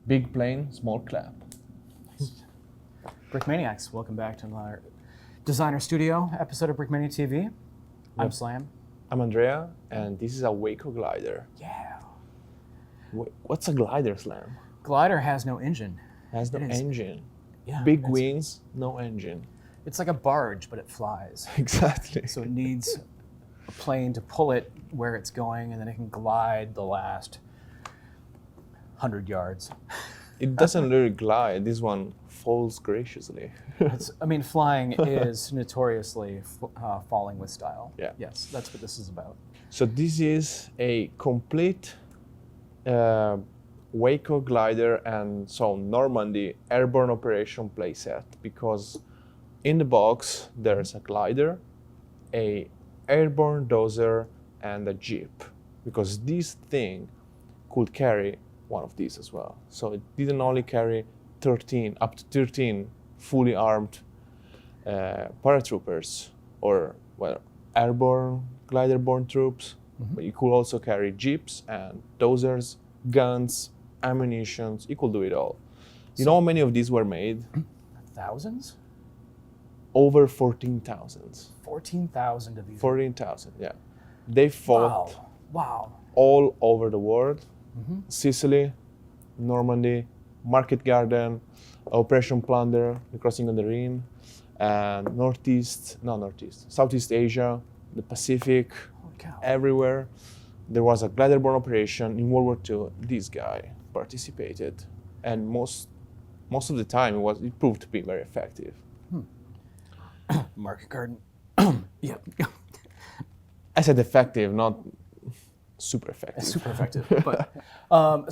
Big plane, small clap. Brickmaniacs, welcome back to our Designer Studio episode of Brickmania TV. I'm Yep. Slam. I'm Andrea, and this is a WACO glider. Yeah. What's a glider, Slam? Glider has no engine. Has no It is. engine. Yeah. Big it's- wings, no engine. It's like a barge, but it flies. Exactly. So it needs a plane to pull it where it's going, and then it can glide the last 100 yards. It doesn't really glide. This one falls graciously. Flying is notoriously falling with style. Yeah. Yes, that's what this is about. So this is a complete WACO glider and so Normandy airborne operation playset, because in the box there's a glider, a airborne dozer, and a jeep, because this thing could carry one of these as well. So it didn't only carry up to 13 fully armed paratroopers or airborne glider-borne troops, but you could also carry jeeps and dozers, guns, ammunitions. You could do it all. You know how many of these were made? Thousands? Over 14,000. 14,000 of these. 14,000, yeah. They fought Wow. all over the world. Sicily, Normandy, Market Garden, Operation Plunder, the crossing of the Rhine, and Southeast Asia, the Pacific, Holy cow. everywhere. There was a glider-borne operation in World War II. This guy participated, and most of the time it proved to be very effective. Market Garden. Yeah. I said effective, not super effective. Super effective. But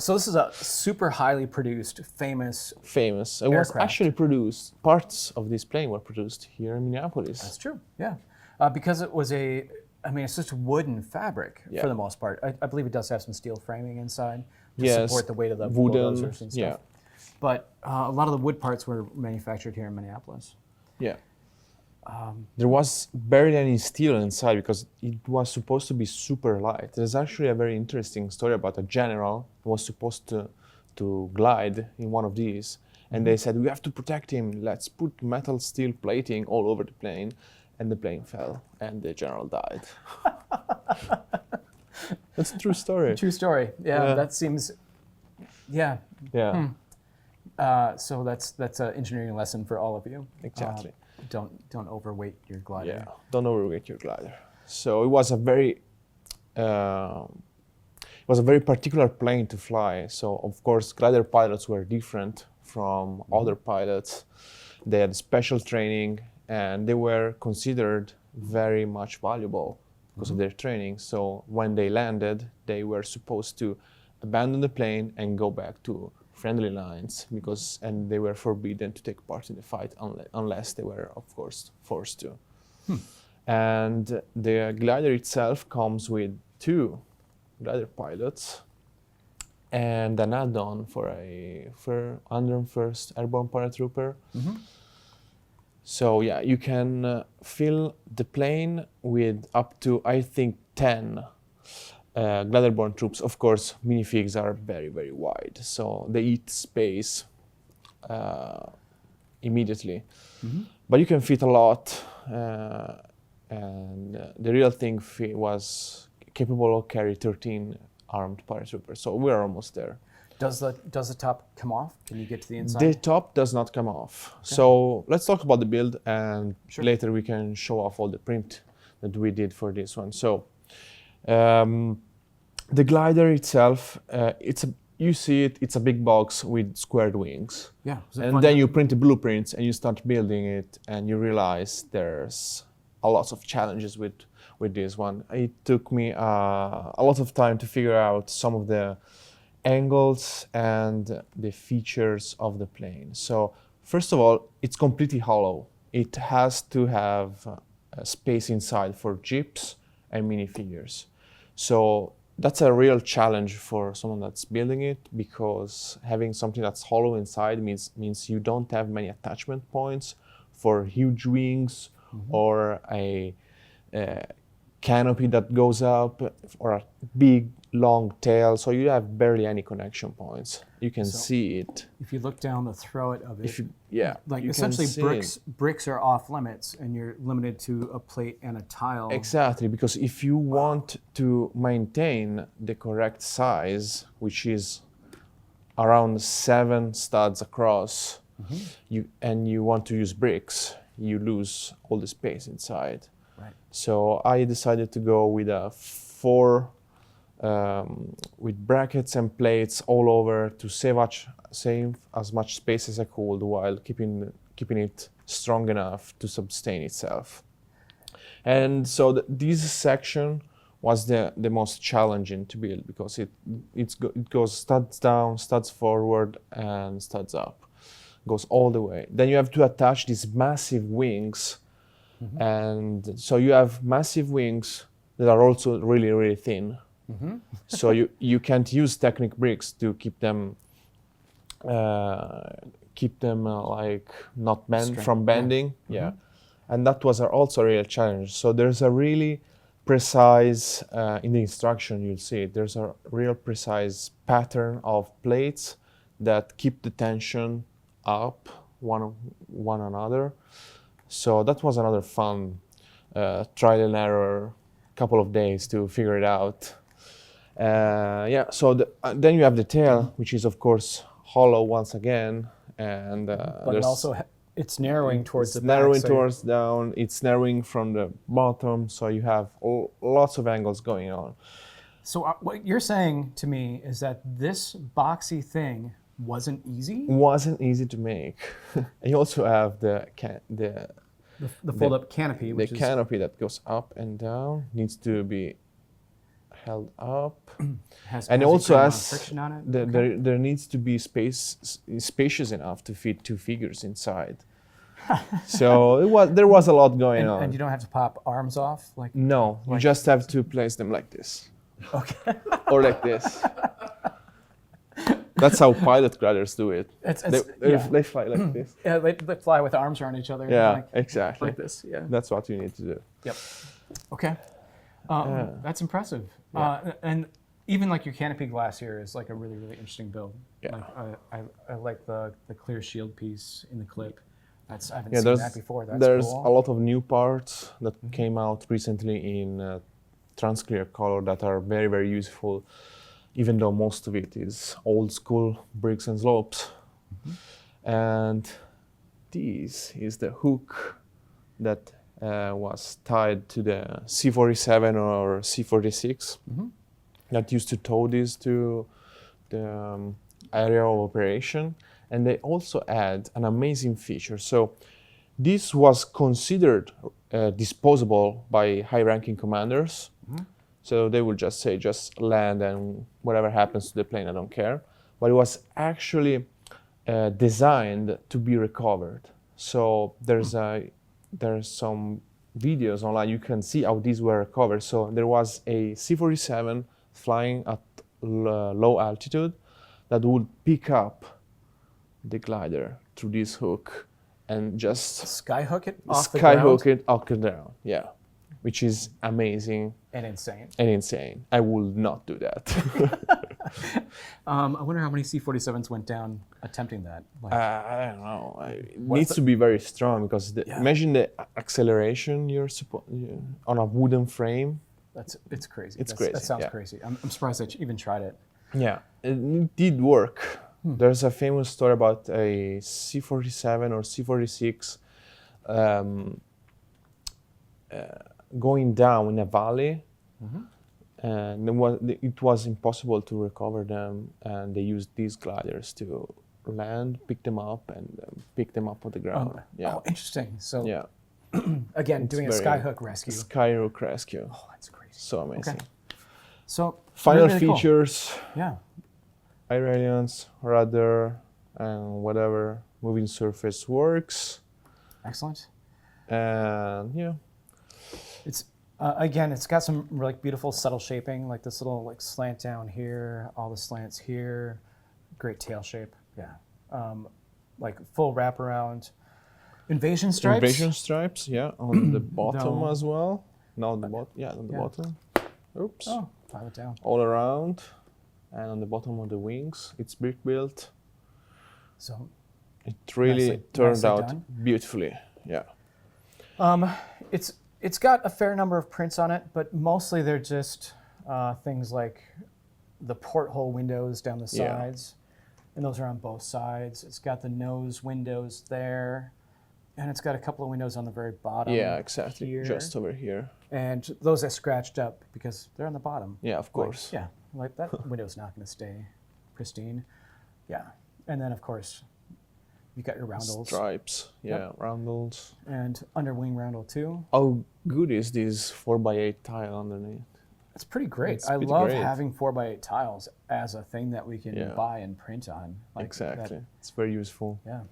so this is a super highly produced, famous. Famous. It was Aircraft. actually produced. Parts of this plane were produced here in Minneapolis. That's true. Yeah. Because it was it's just wooden fabric Yeah. for the most part. I believe it does have some steel framing inside to Yes, support the weight of the wooden, bulldozers and stuff. yeah. But a lot of the wood parts were manufactured here in Minneapolis. Yeah. There was barely any steel inside because it was supposed to be super light. There's actually a very interesting story about a general who was supposed to glide in one of these. And they said, we have to protect him. Let's put metal steel plating all over the plane. And the plane fell and the general died. That's a true story. True story. Yeah, Yeah. that seems. Yeah. Yeah, So that's an engineering lesson for all of you. exactly. Don't overweight your glider. Yeah, don't overweight your glider. So it was a very particular plane to fly. So of course, glider pilots were different from other pilots. They had special training, and they were considered very much valuable because of their training. So when they landed, they were supposed to abandon the plane and go back to friendly lines, and they were forbidden to take part in the fight unless they were, of course, forced to. And the glider itself comes with 2 glider pilots and an add-on for 101st Airborne Paratrooper. So yeah, you can fill the plane with up to, I think, 10 glider-borne troops. Of course, minifigs are very, very wide, so they eat space immediately. But you can fit a lot, and the real thing was capable of carry 13 armed paratroopers. So we're almost there. Does the top come off? Can you get to the inside? The top does not come off. So let's talk about the build, and Sure. later we can show off all the print that we did for this one. So the glider itself, it's a big box with squared wings. Yeah. Was it And fun then to- you print the blueprints and you start building it, and you realize there's a lot of challenges with this one. It took me a lot of time to figure out some of the angles and the features of the plane. So first of all, it's completely hollow. It has to have space inside for jeeps and minifigures. So that's a real challenge for someone that's building it, because having something that's hollow inside means you don't have many attachment points for huge wings or a canopy that goes up or a big long tail, so you have barely any connection points. You can see it. If you look down the throat of it, like you essentially can see bricks are off limits, and you're limited to a plate and a tile. Exactly, because if you want to maintain the correct size, which is around 7 studs across, you want to use bricks, you lose all the space inside. Right. So I decided to go with a 4 with brackets and plates all over to save as much space as I could while keeping it strong enough to sustain itself. And so this section was the most challenging to build because it goes studs down, studs forward, and studs up. Goes all the way. Then you have to attach these massive wings. And so you have massive wings that are also really, really thin. So you can't use Technic bricks to keep them like not from bending. Yeah. And that was also a real challenge. So there's a really precise, in the instruction you'll see it, there's a real precise pattern of plates that keep the tension up one another. So that was another fun trial and error, couple of days to figure it out. So then you have the tail, which is of course hollow once again, and but it also it's narrowing towards the back. Narrowing towards down. It's narrowing from the bottom, so you have lots of angles going on. So what you're saying to me is that this boxy thing wasn't easy? Wasn't easy to make. You also have the fold-up canopy, which is canopy that goes up and down, needs to be held up, and also has friction on it. There needs to be spacious enough to fit 2 figures inside. So there was a lot going on. And you don't have to pop arms off, like no, you just have to place them like this. Okay. Or like this. That's how pilot gliders do it. They fly like this. Yeah, they fly with arms around each other. Yeah, exactly. Like this, yeah. That's what you need to do. Yep. Okay. That's impressive. And even like your canopy glass here is like a really, really interesting build. Yeah. Like, I like the clear shield piece in the clip. I haven't seen that before. There's cool. a lot of new parts that came out recently in transclear color that are very, very useful, even though most of it is old school bricks and slopes. And this is the hook that was tied to the C-47 or C-46 that used to tow this to the area of operation. And they also add an amazing feature. So this was considered disposable by high-ranking commanders. So they would just say, just land and whatever happens to the plane, I don't care. But it was actually designed to be recovered. So there's some videos online. You can see how these were recovered. So there was a C-47 flying at low altitude that would pick up the glider through this hook and just skyhook it off the ground? Skyhook it off the ground, yeah. Which is amazing. And insane. And insane. I would not do that. I wonder how many C-47s went down attempting that. Like, I don't know. It needs to be very strong because imagine the acceleration you're on a wooden frame. It's crazy. It's crazy. That sounds crazy. I'm surprised I even tried it. Yeah, it did work. There's a famous story about a C-47 or C-46 going down in a valley, and it was impossible to recover them, and they used these gliders to land, pick them up, and pick them up on the ground. Oh, interesting. So yeah, again, doing a skyhook rescue. Skyhook rescue. Oh, that's crazy. So amazing. Okay. So final really features. Cool. Yeah. Airalians, rudder, and whatever moving surface works. Excellent. And yeah. It's again, it's got some really beautiful subtle shaping, like this little like slant down here, all the slants here, great tail shape. Yeah, like full wraparound. Invasion stripes. Invasion stripes, yeah, on the bottom as well. Not on the bottom. Yeah, on the bottom. Oops. Oh, pilot down. All around, and on the bottom of the wings, it's brick built. So it really turned out done. beautifully. Yeah. It's got a fair number of prints on it, but mostly they're just things like the porthole windows down the sides, and those are on both sides. It's got the nose windows there, and it's got a couple of windows on the very bottom. Yeah, exactly. Here. Just over here. And those are scratched up because they're on the bottom. Yeah, of course. Like, like that window's not going to stay pristine. Yeah, and then of course you got your roundels. Stripes, roundels. And under wing roundel too. How good is this 4x8 tile underneath? It's pretty great. It's I pretty love great. having 4x8 tiles as a thing that we can buy and print on. Like exactly. That, it's very useful. Yeah.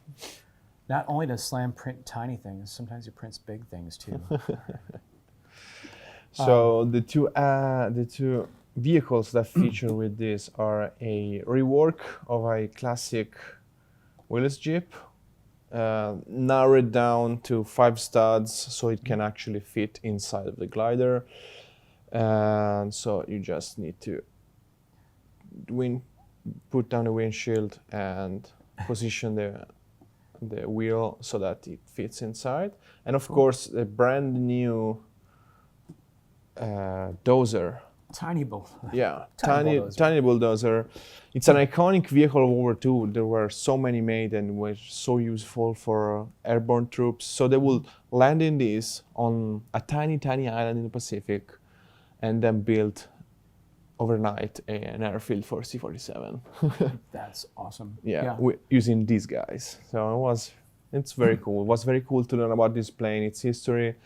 Not only does Slam print tiny things, sometimes it prints big things too. So the two vehicles that feature with this are a rework of a classic wheelless Jeep, narrowed down to 5 studs so it can actually fit inside of the glider. And so you just need to put down the windshield and position the wheel so that it fits inside. And of course, a brand new dozer. Tiny bulldozer. Yeah, tiny bulldozer. It's an iconic vehicle of World War II. There were so many made and were so useful for airborne troops. So they will land in this on a tiny island in the Pacific and then build overnight an airfield for C-47. That's awesome. Using these guys. So it's very cool. It was very cool to learn about this plane, its history.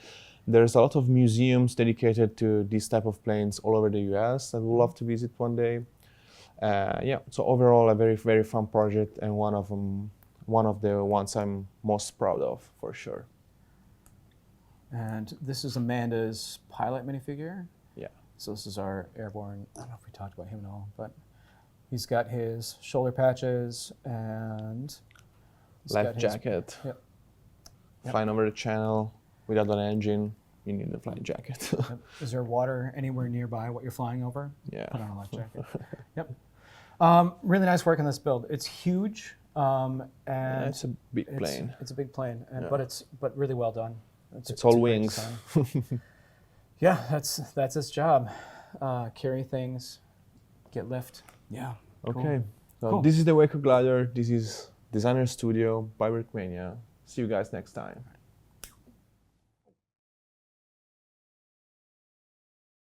There's a lot of museums dedicated to these type of planes all over the US that we'd love to visit one day. So overall a very, very fun project, and one of the ones I'm most proud of, for sure. And this is Amanda's pilot minifigure. Yeah. So this is our airborne, I don't know if we talked about him at all, but he's got his shoulder patches and life jacket. Flying over the channel. Without an engine, you need a flight jacket. Is there water anywhere nearby what you're flying over? Yeah. Put on a life jacket. Really nice work on this build. It's huge, and it's a big plane. It's a big plane, but really well done. It's all wings. Yeah, that's its job. Carry things, get lift. Yeah. Okay. Cool. So this is the WACO glider. This is Designer Studio by Brickmania. See you guys next time.